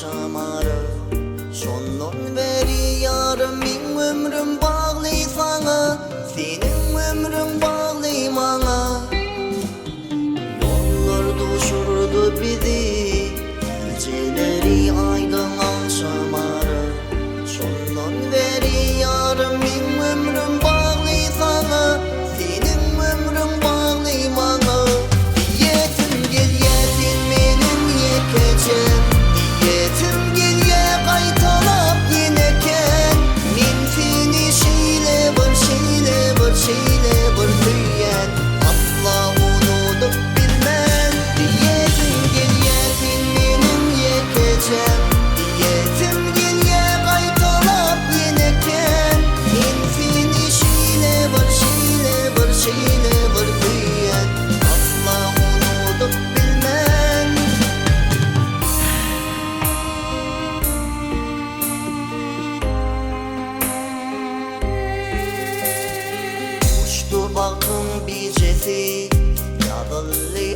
alşamarı. Şondan beri yarım min ömrüm bağlı sana, senin ömrün bağlı bana. Yollar düşürdü bizi, geceleri aydın alşamarı. Şondan beri yarım min ömrüm bağlı sana, senin ömrün bağlı bana. Yetim gel yetim benim yekeceğim, yetim gel ye kaytalap yeneken. Min seni şeyle bir şeyle bir şeyle bir tüyen, asla unutup bilmem. Yetim gel yetim benim yekeceğim, yetim gel ye kaytalap yeneken. Min seni şeyle bir şeyle bir şeyle bir tüyen, asla unutup bilmem. Uçtu bakın bicesi, yadıllı